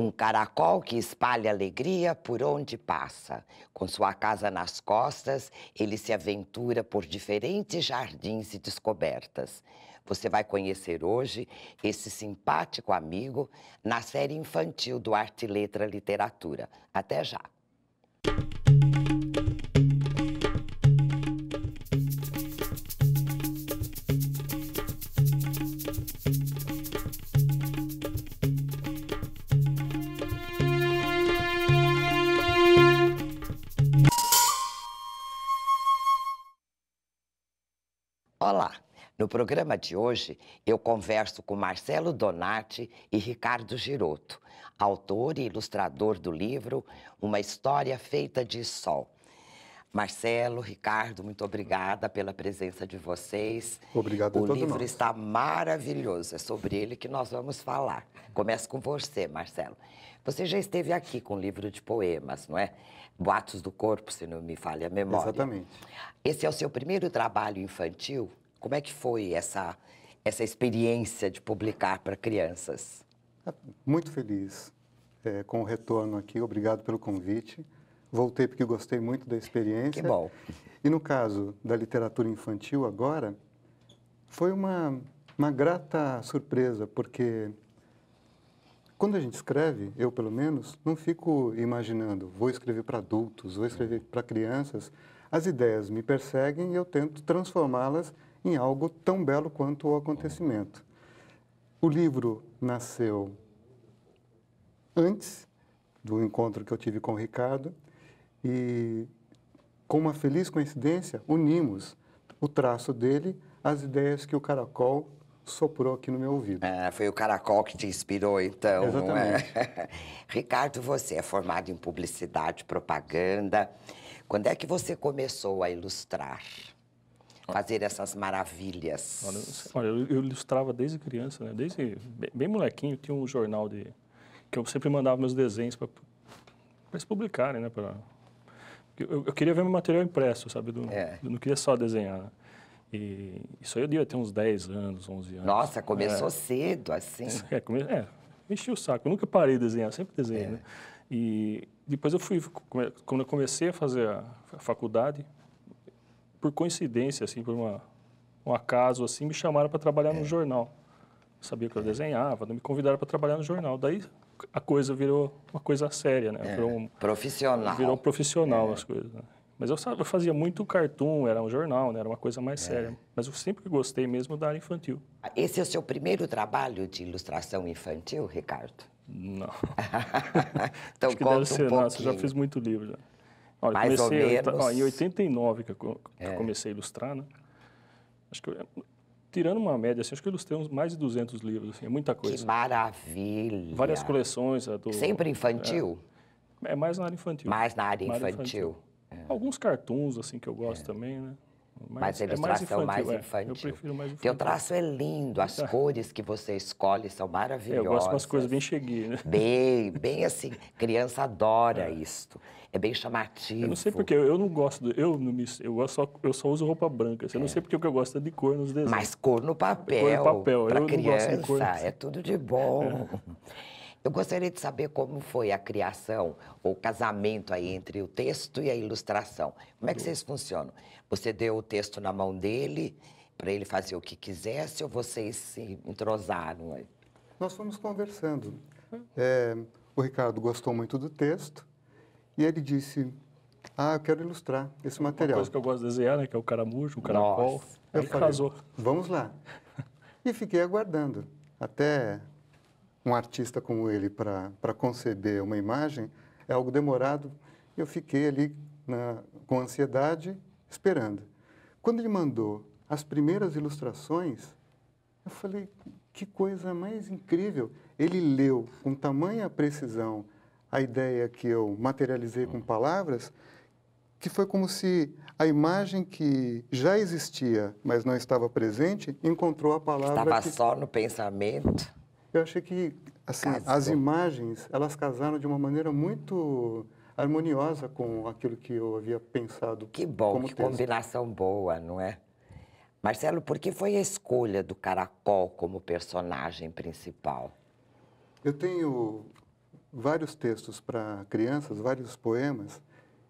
Um caracol que espalha alegria por onde passa. Com sua casa nas costas, ele se aventura por diferentes jardins e descobertas. Você vai conhecer hoje esse simpático amigo na série infantil do Arte, Letra, Literatura. Até já! Olá! No programa de hoje, eu converso com Marcelo Donati e Ricardo Girotto, autor e ilustrador do livro Uma História Feita de Sol. Marcelo, Ricardo, muito obrigada pela presença de vocês. Obrigado a todos nós. O livro está maravilhoso, é sobre ele que nós vamos falar. Começo com você, Marcelo. Você já esteve aqui com um livro de poemas, não é? Boatos do Corpo, se não me falha a memória. Exatamente. Esse é o seu primeiro trabalho infantil? Como é que foi essa experiência de publicar para crianças? Muito feliz com o retorno aqui. Obrigado pelo convite. Voltei porque gostei muito da experiência. Que bom. E no caso da literatura infantil agora, foi uma grata surpresa, porque quando a gente escreve, eu pelo menos, não fico imaginando, vou escrever para adultos, vou escrever para crianças. As ideias me perseguem e eu tento transformá-las em algo tão belo quanto o acontecimento. O livro nasceu antes do encontro que eu tive com o Ricardo e, com uma feliz coincidência, unimos o traço dele às ideias que o caracol soprou aqui no meu ouvido. Foi o caracol que te inspirou, então, Exatamente. não é? Ricardo, você é formado em publicidade, propaganda. Quando é que você começou a ilustrar? Fazer essas maravilhas? Olha, eu ilustrava desde criança, né? Desde bem molequinho, tinha um jornal que eu sempre mandava meus desenhos para eles publicarem, né? Eu queria ver meu material impresso, sabe? Eu não queria só desenhar, né? E isso aí eu devia ter uns 10 anos, 11 anos. Nossa, começou cedo, assim. Enchi o saco. Eu nunca parei de desenhar, sempre desenhei, né? E depois quando eu comecei a fazer a faculdade, por coincidência, assim, por um acaso, assim, me chamaram para trabalhar no jornal. Eu sabia que eu desenhava, me convidaram para trabalhar no jornal. Daí a coisa virou uma coisa séria, né? Profissional. Virou profissional as coisas, né? Mas eu fazia muito cartoon, era um jornal, né? Era uma coisa mais séria. Mas eu sempre gostei mesmo da área infantil. Esse é o seu primeiro trabalho de ilustração infantil, Ricardo? Não. Então, acho que conta deve ser, um pouquinho. nossa, eu já fiz muito livro. Já. Olha, Mais ou menos. Em 89 que eu comecei a ilustrar, né? Acho que, tirando uma média, assim, acho que eu ilustrei uns mais de 200 livros, assim, é muita coisa. Que maravilha! Várias coleções. Sempre infantil? É mais na área infantil. Mais na área infantil. Alguns cartoons, assim, que eu gosto também, né? Mas a ilustração mais infantil. Eu prefiro mais infantil. Teu traço é lindo, as cores que você escolhe são maravilhosas. Eu gosto de umas coisas bem cheguei, né? Bem assim, criança adora isto. É bem chamativo. Eu não sei porque, eu não gosto, eu só uso roupa branca. Eu não sei porque o que eu gosto é de cor nos desenhos. Mas cor no papel, para criança, é tudo de bom. Eu gostaria de saber como foi a criação ou o casamento aí entre o texto e a ilustração. Como é que vocês funcionam? Você deu o texto na mão dele para ele fazer o que quisesse ou vocês se entrosaram aí? Nós fomos conversando. O Ricardo gostou muito do texto e ele disse, eu quero ilustrar esse material. Uma coisa que eu gosto de desenhar, né? Que é o caramujo, o caracol. Nossa. Aí casou. Vamos lá. E fiquei aguardando. Até um artista como ele, para conceber uma imagem, é algo demorado. Eu fiquei ali com ansiedade, esperando. Quando ele mandou as primeiras ilustrações, eu falei, que coisa mais incrível. Ele leu com tamanha precisão a ideia que eu materializei com palavras, que foi como se a imagem que já existia, mas não estava presente, encontrou a palavra Estava só no pensamento. Eu achei que assim, as imagens, elas casaram de uma maneira muito harmoniosa com aquilo que eu havia pensado. Que bom, que combinação boa, não é? Marcelo, por que foi a escolha do caracol como personagem principal? Eu tenho vários textos para crianças, vários poemas,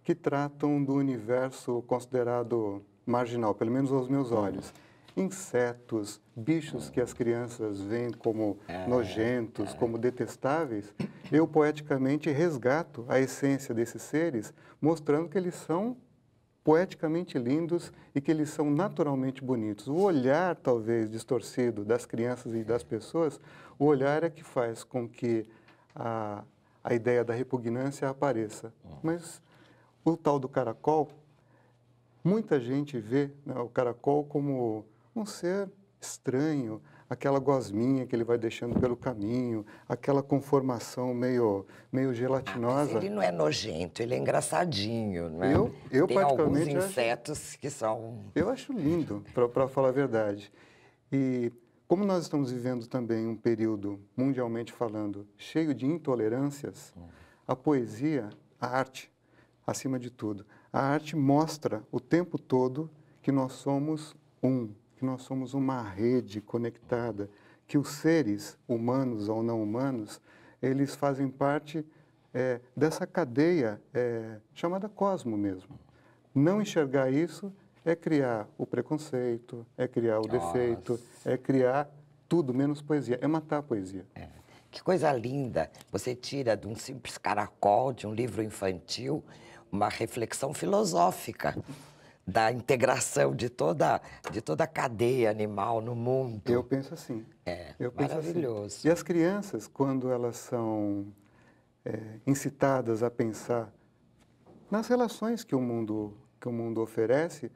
que tratam do universo considerado marginal, pelo menos aos meus olhos. Insetos, bichos que as crianças veem como nojentos, como detestáveis, eu poeticamente resgato a essência desses seres, mostrando que eles são poeticamente lindos e que eles são naturalmente bonitos. O olhar, talvez, distorcido das crianças e das pessoas, o olhar é que faz com que a ideia da repugnância apareça. Mas o tal do caracol, muita gente vê, né, o caracol como um ser estranho, aquela gosminha que ele vai deixando pelo caminho, aquela conformação meio gelatinosa. Mas ele não é nojento, ele é engraçadinho, né? Eu Tem alguns insetos que são... Eu acho lindo, para falar a verdade. E como nós estamos vivendo também um período, mundialmente falando, cheio de intolerâncias, a poesia, a arte, acima de tudo, a arte mostra o tempo todo que nós somos que nós somos uma rede conectada, que os seres, humanos ou não humanos, eles fazem parte dessa cadeia chamada cosmo mesmo. Não enxergar isso é criar o preconceito, é criar o defeito, é criar tudo menos poesia, é matar a poesia. Que coisa linda! Você tira de um simples caracol, de um livro infantil, uma reflexão filosófica da integração de toda a cadeia animal no mundo. Eu penso assim. Eu penso maravilhoso. Assim. E as crianças, quando elas são incitadas a pensar nas relações que o mundo oferece,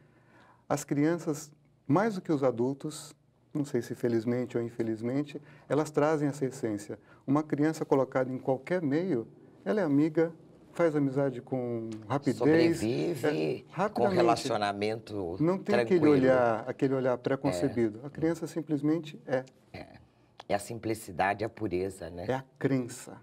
as crianças, mais do que os adultos, não sei se felizmente ou infelizmente, elas trazem essa essência. Uma criança colocada em qualquer meio, ela é amiga, faz amizade com rapidez. Sobrevive com relacionamento não tem tranquilo. aquele olhar preconcebido. A criança simplesmente é. É a simplicidade, a pureza, né? É a crença.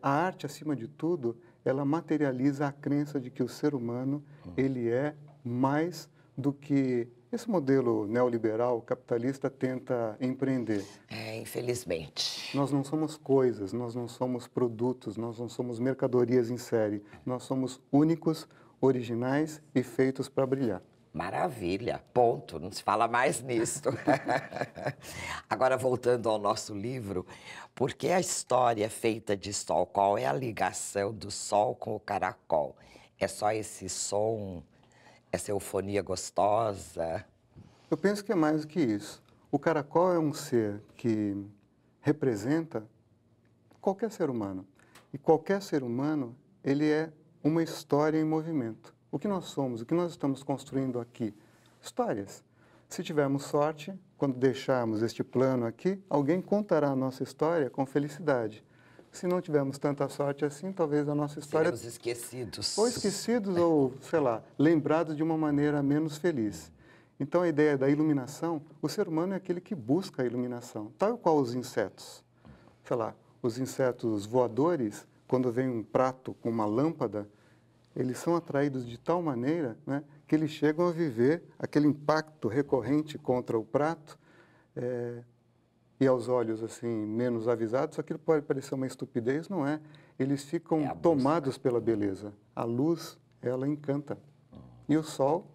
A arte, acima de tudo, ela materializa a crença de que o ser humano ele é mais do que esse modelo neoliberal, capitalista, tenta empreender. Infelizmente. Nós não somos coisas, nós não somos produtos, nós não somos mercadorias em série. Nós somos únicos, originais e feitos para brilhar. Maravilha, ponto, não se fala mais nisso. Agora, voltando ao nosso livro, por que a história é feita de sol? Qual é a ligação do sol com o caracol? É só esse som, essa eufonia gostosa? Eu penso que é mais do que isso. O caracol é um ser que representa qualquer ser humano. E qualquer ser humano, ele é uma história em movimento. O que nós somos, o que nós estamos construindo aqui? Histórias. Se tivermos sorte, quando deixarmos este plano aqui, alguém contará a nossa história com felicidade. Se não tivermos tanta sorte assim, talvez a nossa história... Seremos esquecidos. Ou esquecidos, ou, sei lá, lembrados de uma maneira menos feliz. Então, a ideia da iluminação, o ser humano é aquele que busca a iluminação, tal qual os insetos. Sei lá, os insetos voadores, quando vem um prato com uma lâmpada, eles são atraídos de tal maneira, né, que eles chegam a viver aquele impacto recorrente contra o prato, e aos olhos assim menos avisados, aquilo pode parecer uma estupidez, não é? Eles ficam tomados pela beleza. A luz, ela encanta. E o sol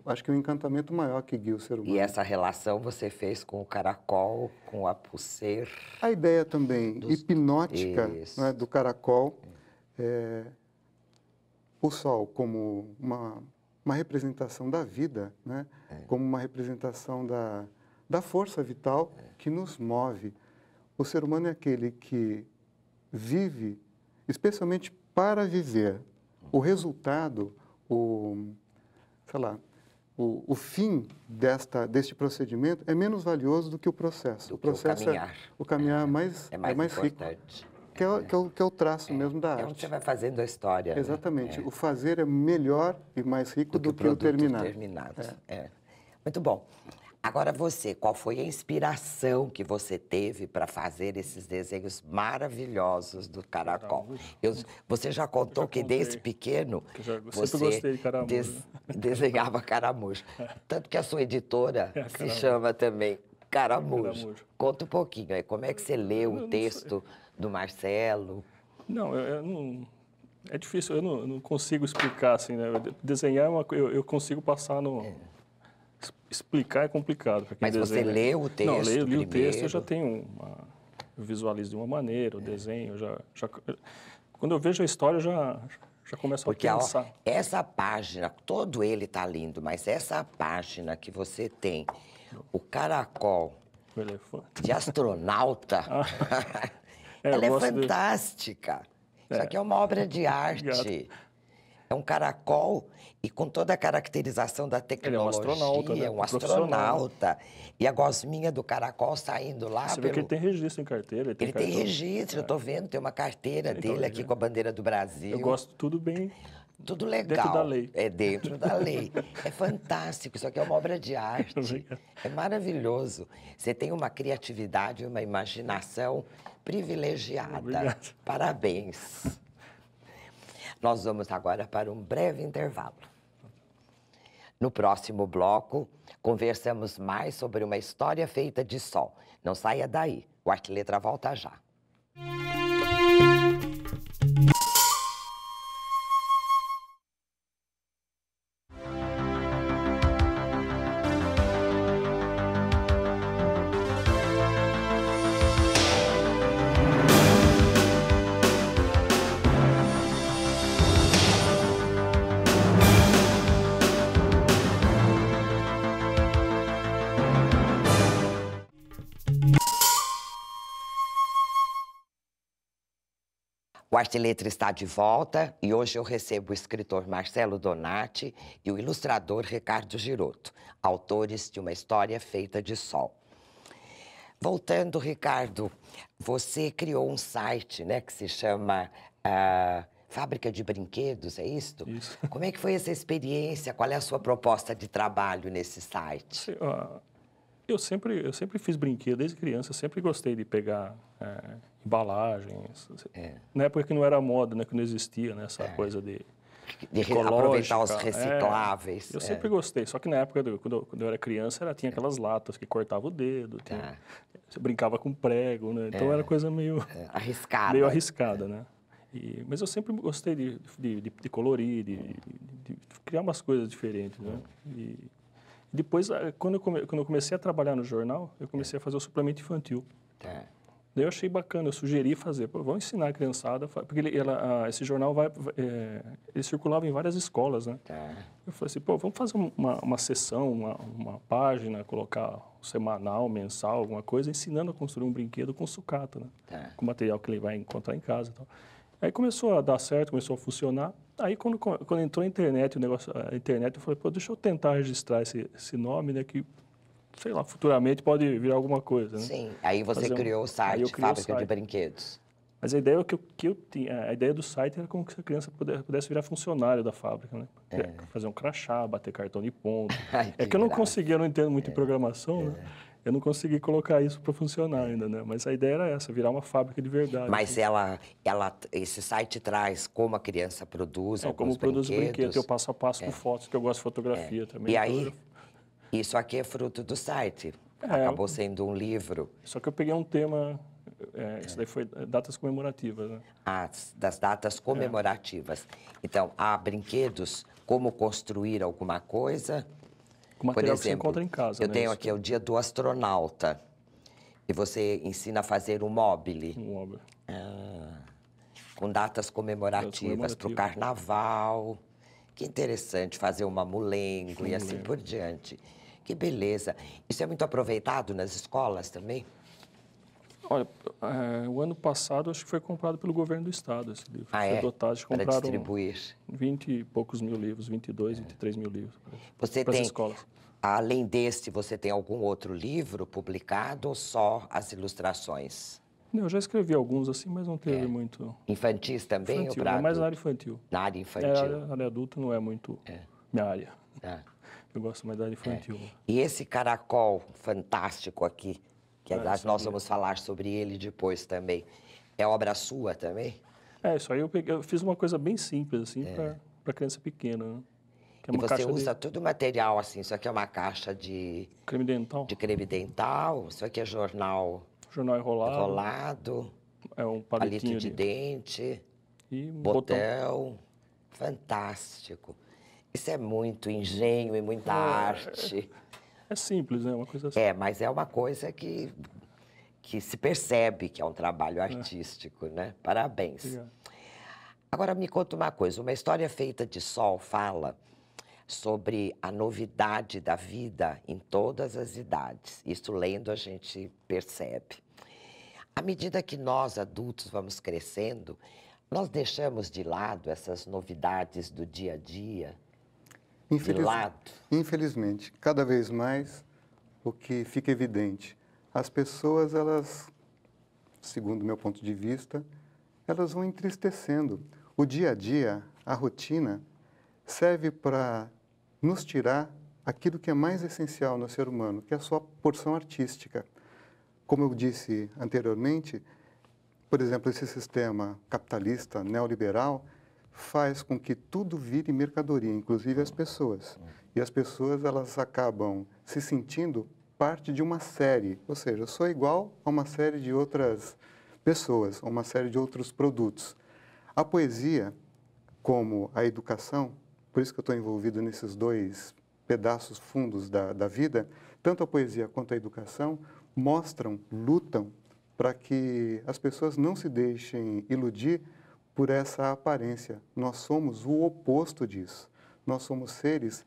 acho que o encantamento maior que guia o ser humano. E essa relação você fez com o caracol, com a pulseira? A ideia também hipnótica, né, do caracol, o sol como uma representação da vida, né? Como uma representação da força vital que nos move. O ser humano é aquele que vive, especialmente para viver. O resultado, o fim deste procedimento é menos valioso do que o processo. O processo o caminhar é mais rico. Que é o traço mesmo da arte. É onde você vai fazendo a história. Exatamente. Né? O fazer é melhor e mais rico do que o terminar. Muito bom. Agora você, qual foi a inspiração que você teve para fazer esses desenhos maravilhosos do caracol? Você já contou que desde pequeno você desenhava caramujo. Tanto que a sua editora se chama também Caramujo. Conta um pouquinho aí, como é que você lê o texto do Marcelo? Não, não, é difícil, eu não consigo explicar, assim, né? Desenhar é uma coisa, eu consigo passar no... Explicar é complicado para quem Mas desenha. Você leu o texto Não, li primeiro? O texto, eu já tenho eu visualizo de uma maneira, o desenho, quando eu vejo a história, eu já começo a pensar. Porque essa página, todo ele tá lindo, mas essa página que você tem, o caracol O elefante. de astronauta, ela é fantástica. Isso aqui é uma obra de arte. Obrigado. É um caracol e com toda a caracterização da tecnologia. Ele é um astronauta, né? É um astronauta. E a gosminha do caracol saindo lá. Você vê que ele tem registro em carteira. Ele tem registro, eu tô vendo, tem uma carteira dele aqui com a bandeira do Brasil. Eu gosto tudo bem. Tudo legal. Dentro da lei. É dentro da lei. É fantástico, isso aqui é uma obra de arte. É maravilhoso. Você tem uma criatividade, uma imaginação privilegiada. Obrigado. Parabéns. Nós vamos agora para um breve intervalo. No próximo bloco, conversamos mais sobre uma história feita de sol. Não saia daí, o Arte Letra volta já. O Arte Letra está de volta e hoje eu recebo o escritor Marcelo Donati e o ilustrador Ricardo Girotto, autores de uma história feita de sol. Voltando, Ricardo, você criou um site, né, que se chama Fábrica de Brinquedos, é isto? Isso. Como é que foi essa experiência? Qual é a sua proposta de trabalho nesse site? Eu sempre fiz brinquedo desde criança, eu sempre gostei de pegar embalagens. Na época que não era moda, né, que não existia, né, essa coisa de aproveitar os recicláveis. Eu sempre gostei, só que na época, quando eu era criança, tinha aquelas latas que cortava o dedo, você brincava com prego, né? Então era coisa meio arriscada. Meio arriscada, né? Mas eu sempre gostei de colorir, de criar umas coisas diferentes, né? E depois, quando eu comecei a trabalhar no jornal, eu comecei a fazer o suplemento infantil. Daí eu achei bacana, eu sugeri fazer. Vamos ensinar a criançada, porque esse jornal ele circulava em várias escolas, né? Eu falei assim, vamos fazer uma sessão, uma página, colocar um semanal, mensal, alguma coisa, ensinando a construir um brinquedo com sucata, né? Com material que ele vai encontrar em casa e tal. Aí começou a dar certo, começou a funcionar. Aí quando entrou a internet, a internet, eu falei, deixa eu tentar registrar esse nome, né? Que, sei lá, futuramente pode virar alguma coisa, né? Sim, aí você criou o site, Fábrica de Brinquedos. Mas a ideia que eu tinha, a ideia do site era como que a criança pudesse virar funcionário da fábrica, né? Fazer um crachá, bater cartão de ponto. Que eu não conseguia, eu não entendo muito em programação, né? Eu não consegui colocar isso para funcionar ainda, né? Mas a ideia era essa, virar uma fábrica de verdade. Mas esse site traz como a criança produz como produz brinquedos. Eu passo a passo com fotos, que eu gosto de fotografia também. E aí, isso aqui é fruto do site. Acabou sendo um livro. Só que eu peguei um tema, isso daí foi datas comemorativas, né? Das datas comemorativas. Então, há brinquedos, como construir alguma coisa. Com material que você encontra em casa. Eu tenho aqui o Dia do Astronauta. E você ensina a fazer um mobile. Um mobile. Com datas comemorativas para o carnaval. Que interessante, fazer uma mulengo e assim por diante. Que beleza. Isso é muito aproveitado nas escolas também? Olha, o ano passado acho que foi comprado pelo governo do estado esse livro. Foi dotado de comprar para distribuir. 20 e poucos mil livros, 22, 23 mil livros você para as tem, escolas. Além deste, você tem algum outro livro publicado ou só as ilustrações? Eu já escrevi alguns assim, mas não teve muito... Infantis também? Infantil, ou mais na área infantil. Na área infantil? A área adulta não é muito minha área. Eu gosto mais da área infantil. E esse caracol fantástico aqui, que nós vamos falar sobre ele depois também, é obra sua também? Isso aí eu fiz uma coisa bem simples, assim, para criança pequena, né? Que é uma e você caixa usa tudo material assim, isso aqui é uma caixa de creme dental. De creme dental, isso aqui é jornal Jornal enrolado, é um palito palitinho de dente, e um botão. botel, fantástico. Isso é muito engenho e muita arte. É simples, né? Uma coisa assim. Mas é uma coisa que se percebe que é um trabalho artístico, né? Parabéns. Obrigado. Agora me conta uma coisa, Uma História Feita de Sol fala sobre a novidade da vida em todas as idades. Isso lendo a gente percebe. À medida que nós, adultos, vamos crescendo, nós deixamos de lado essas novidades do dia a dia? De lado? Infelizmente, cada vez mais, o que fica evidente, as pessoas, elas, segundo o meu ponto de vista, elas vão entristecendo. O dia a dia, a rotina, serve para nos tirar aquilo que é mais essencial no ser humano, que é a sua porção artística. Como eu disse anteriormente, por exemplo, esse sistema capitalista, neoliberal, faz com que tudo vire mercadoria, inclusive as pessoas. E as pessoas, elas acabam se sentindo parte de uma série, ou seja, eu sou igual a uma série de outras pessoas, a uma série de outros produtos. A poesia, como a educação, por isso que eu estou envolvido nesses dois pedaços fundos da vida, tanto a poesia quanto a educação mostram, lutam para que as pessoas não se deixem iludir por essa aparência. Nós somos o oposto disso. Nós somos seres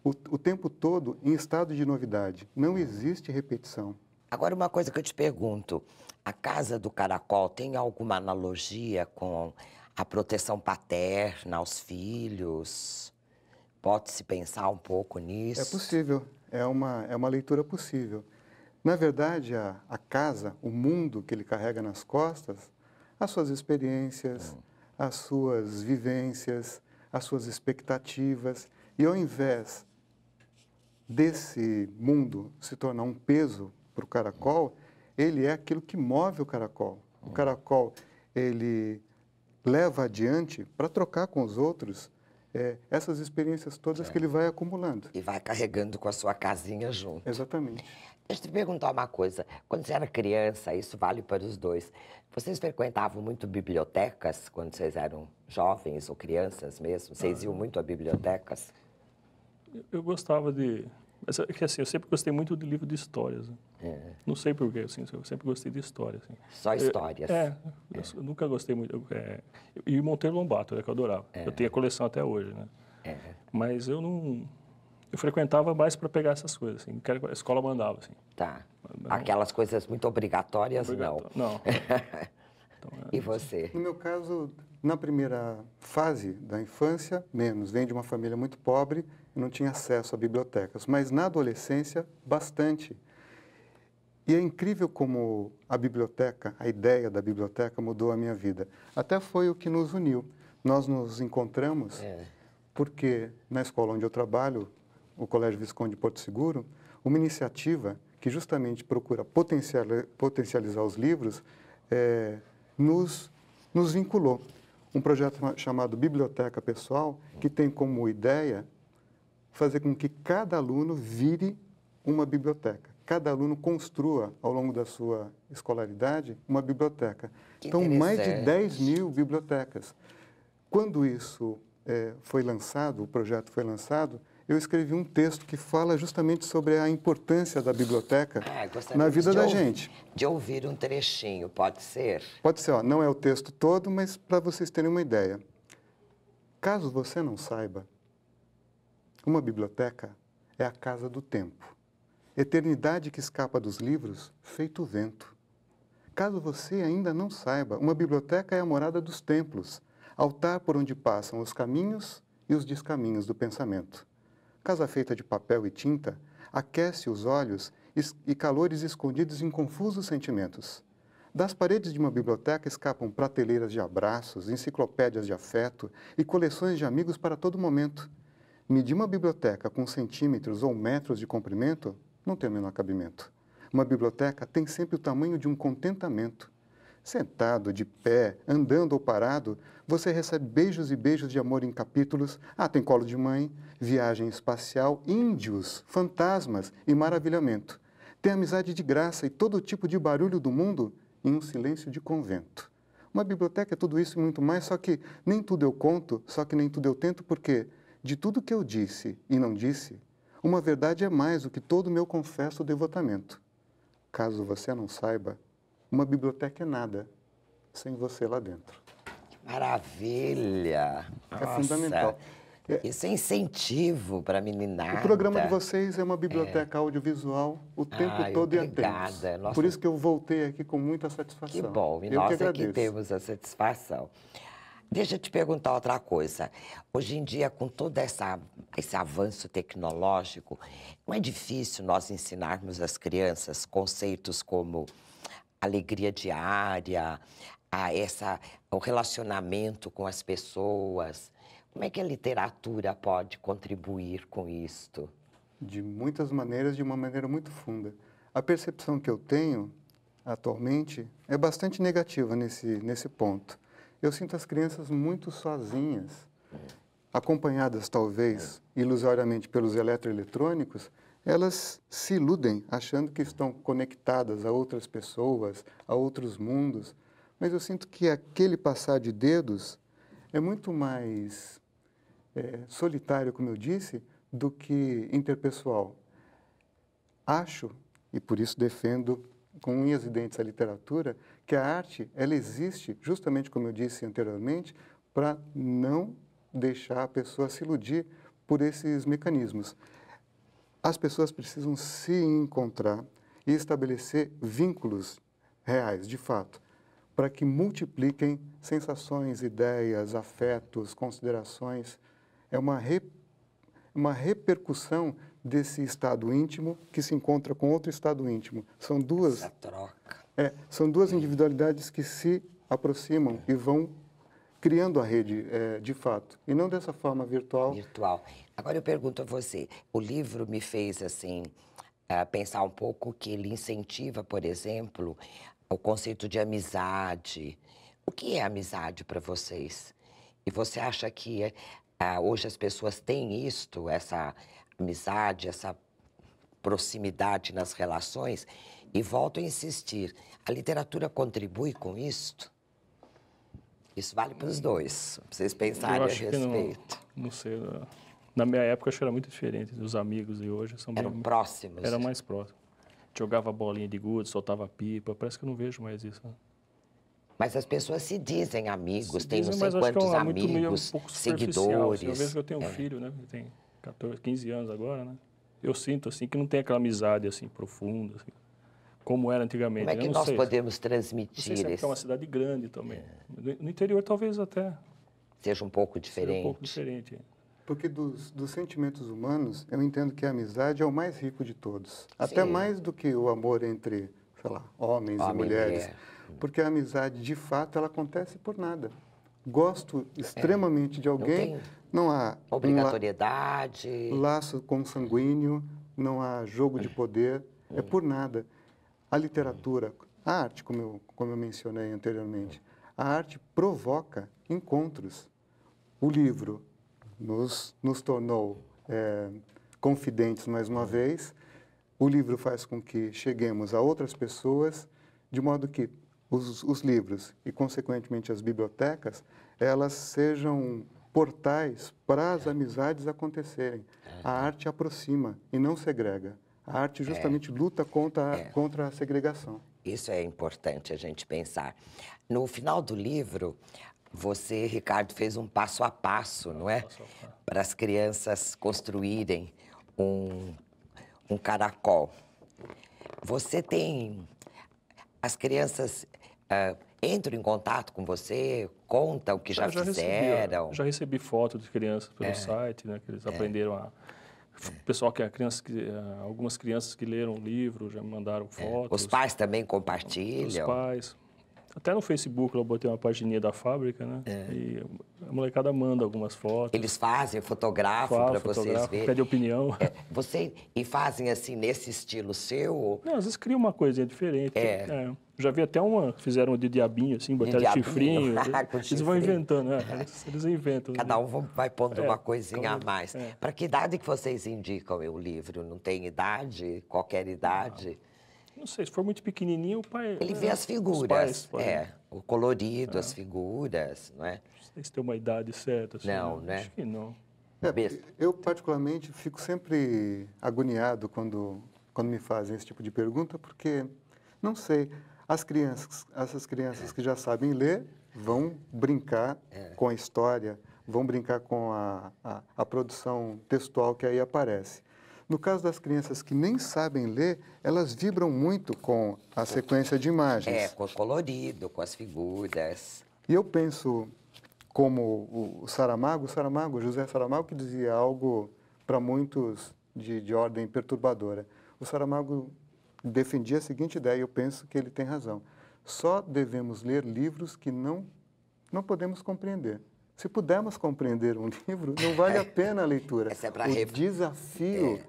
o tempo todo em estado de novidade. Não existe repetição. Agora, uma coisa que eu te pergunto, a Casa do Caracol tem alguma analogia com a proteção paterna aos filhos? Pode-se pensar um pouco nisso? É possível, é uma leitura possível. Na verdade, a casa, o mundo que ele carrega nas costas, as suas experiências, as suas vivências, as suas expectativas, e ao invés desse mundo se tornar um peso para o caracol, ele é aquilo que move o caracol. O caracol, ele leva adiante para trocar com os outros essas experiências todas que ele vai acumulando. E vai carregando com a sua casinha junto. Exatamente. Deixa eu te perguntar uma coisa. Quando você era criança, isso vale para os dois, vocês frequentavam muito bibliotecas quando vocês eram jovens ou crianças mesmo? Vocês iam muito a bibliotecas? Eu gostava de... Mas é que assim, eu sempre gostei muito de livro de histórias. Né? Não sei porquê, assim, eu sempre gostei de história. Assim. Só histórias? Eu nunca gostei muito. E Monteiro Lobato, que eu adorava. Eu tenho a coleção até hoje, né? Mas eu não... Eu frequentava mais para pegar essas coisas, assim, que a escola mandava, assim. Tá. Aquelas coisas muito obrigatórias, não. Não. Então, e você? No meu caso, na primeira fase da infância, menos. Venho de uma família muito pobre e não tinha acesso a bibliotecas. Mas na adolescência, bastante. E é incrível como a biblioteca, a ideia da biblioteca mudou a minha vida. Até foi o que nos uniu. Nós nos encontramos porque na escola onde eu trabalho, o Colégio Visconde de Porto Seguro, uma iniciativa que justamente procura potencializar os livros, nos vinculou. Um projeto chamado Biblioteca Pessoal, que tem como ideia fazer com que cada aluno vire uma biblioteca. Cada aluno construa, ao longo da sua escolaridade, uma biblioteca. Então, mais de 10 mil bibliotecas. Quando isso foi lançado, o projeto foi lançado, eu escrevi um texto que fala justamente sobre a importância da biblioteca na vida da gente. De ouvir um trechinho, pode ser? Pode ser, não é o texto todo, mas para vocês terem uma ideia. Caso você não saiba, uma biblioteca é a casa do tempo. Eternidade que escapa dos livros, feito vento. Caso você ainda não saiba, uma biblioteca é a morada dos templos, altar por onde passam os caminhos e os descaminhos do pensamento. Casa feita de papel e tinta, aquece os olhos e calores escondidos em confusos sentimentos. Das paredes de uma biblioteca escapam prateleiras de abraços, enciclopédias de afeto e coleções de amigos para todo momento. Medir uma biblioteca com centímetros ou metros de comprimento não tem o menor cabimento. Uma biblioteca tem sempre o tamanho de um contentamento. Sentado, de pé, andando ou parado, você recebe beijos e beijos de amor em capítulos. Ah, tem colo de mãe, viagem espacial, índios, fantasmas e maravilhamento. Tem amizade de graça e todo tipo de barulho do mundo em um silêncio de convento. Uma biblioteca é tudo isso e muito mais, só que nem tudo eu conto, só que nem tudo eu tento, porque de tudo que eu disse e não disse, uma verdade é mais do que todo o meu confesso devotamento. Caso você não saiba, uma biblioteca é nada sem você lá dentro. Maravilha! É fundamental. Isso é incentivo para a meninada. O programa de vocês é uma biblioteca audiovisual o tempo todo e atento. Nossa. Por isso que eu voltei aqui com muita satisfação. Que bom, e nós aqui temos a satisfação. Deixa eu te perguntar outra coisa. Hoje em dia, com todo esse avanço tecnológico, não é difícil nós ensinarmos às crianças conceitos como alegria diária, o relacionamento com as pessoas? Como é que a literatura pode contribuir com isto? De muitas maneiras, de uma maneira muito funda. A percepção que eu tenho atualmente é bastante negativa nesse ponto. Eu sinto as crianças muito sozinhas, acompanhadas talvez ilusoriamente pelos eletroeletrônicos. Elas se iludem achando que estão conectadas a outras pessoas, a outros mundos, mas eu sinto que aquele passar de dedos é muito mais solitário, como eu disse, do que interpessoal. Acho, e por isso defendo com unhas e dentes a literatura, que a arte, ela existe, justamente como eu disse anteriormente, para não deixar a pessoa se iludir por esses mecanismos. As pessoas precisam se encontrar e estabelecer vínculos reais, de fato, para que multipliquem sensações, ideias, afetos, considerações. É uma repercussão desse estado íntimo que se encontra com outro estado íntimo. São duas... Essa troca. São duas individualidades que se aproximam e vão criando a rede, de fato, e não dessa forma virtual. Agora eu pergunto a você, o livro me fez, assim, pensar um pouco que ele incentiva, por exemplo, o conceito de amizade. O que é amizade para vocês? E você acha que hoje as pessoas têm isto, essa amizade, essa proximidade nas relações? E volto a insistir, a literatura contribui com isto? Isso vale para os dois, para vocês pensarem a respeito. Não sei, na minha época acho que era muito diferente, os amigos de hoje são eram próximos. Era mais próximo. Jogava bolinha de gude, soltava pipa, parece que eu não vejo mais isso. Né? Mas as pessoas se dizem amigos, tem não sei quantos amigos, seguidores. Eu vejo que eu tenho um filho, né, que tem 14, 15 anos agora, né? Eu sinto assim que não tem aquela amizade assim profunda, assim, como era antigamente. Como é que nós podemos transmitir isso? É uma cidade grande também. No interior talvez até seja um pouco diferente. Seja um pouco diferente. Porque dos sentimentos humanos, eu entendo que a amizade é o mais rico de todos. Sim. Até mais do que o amor entre, sei lá, homens e mulheres. Porque a amizade, de fato, ela acontece por nada. Gosto extremamente de alguém, não há obrigatoriedade, laço consanguíneo, não há jogo de poder, é por nada. A literatura, a arte, como eu mencionei anteriormente, a arte provoca encontros. O livro nos tornou confidentes mais uma vez. O livro faz com que cheguemos a outras pessoas, de modo que os livros e, consequentemente, as bibliotecas, elas sejam portais para as amizades acontecerem. A arte aproxima e não segrega. A arte justamente luta contra a segregação. Isso é importante a gente pensar. No final do livro, você, Ricardo, fez um passo a passo, não é? Para as crianças construírem um caracol. Você tem... As crianças entram em contato com você, contam o que já fizeram? Já recebi fotos de crianças pelo site, né? Que eles aprenderam a... O pessoal algumas crianças que leram o livro já me mandaram fotos. Os pais também compartilham? Os pais. Até no Facebook eu botei uma pagininha da fábrica, né? E a molecada manda algumas fotos. Eles fotografam para vocês verem? Pede opinião. E fazem assim, nesse estilo seu? Não, às vezes cria uma coisinha diferente. Já vi até fizeram de diabinho, assim, botaram chifrinho. Eles vão inventando, né? Eles inventam. Cada um vai pondo uma coisinha a mais. Para que idade que vocês indicam o livro? Não tem idade? Qualquer idade? Não sei, se for muito pequenininho, o pai... Ele vê as figuras, o colorido, as figuras, não é? Não sei se tem uma idade certa. Assim, não, né? Acho que não. Eu, particularmente, fico sempre agoniado quando me fazem esse tipo de pergunta, porque, não sei, essas crianças que já sabem ler vão brincar com a história, vão brincar com a produção textual que aí aparece. No caso das crianças que nem sabem ler, elas vibram muito com a sequência de imagens. Com o colorido, com as figuras. E eu penso, como o José Saramago, que dizia algo para muitos de ordem perturbadora. O Saramago defendia a seguinte ideia, e eu penso que ele tem razão. Só devemos ler livros que não podemos compreender. Se pudermos compreender um livro, não vale a pena a leitura. O desafio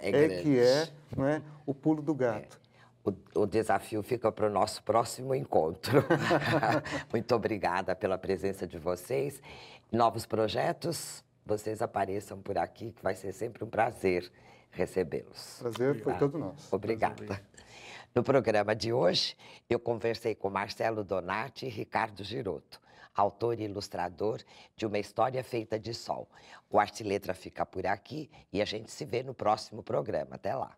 não é, o pulo do gato. O desafio fica para o nosso próximo encontro. Muito obrigada pela presença de vocês. Novos projetos, vocês apareçam por aqui, que vai ser sempre um prazer recebê-los. Prazer foi todo nosso. Obrigada. No programa de hoje, eu conversei com Marcelo Donati e Ricardo Girotto, autor e ilustrador de Uma História Feita de Sol. O Arte e Letra fica por aqui e a gente se vê no próximo programa. Até lá.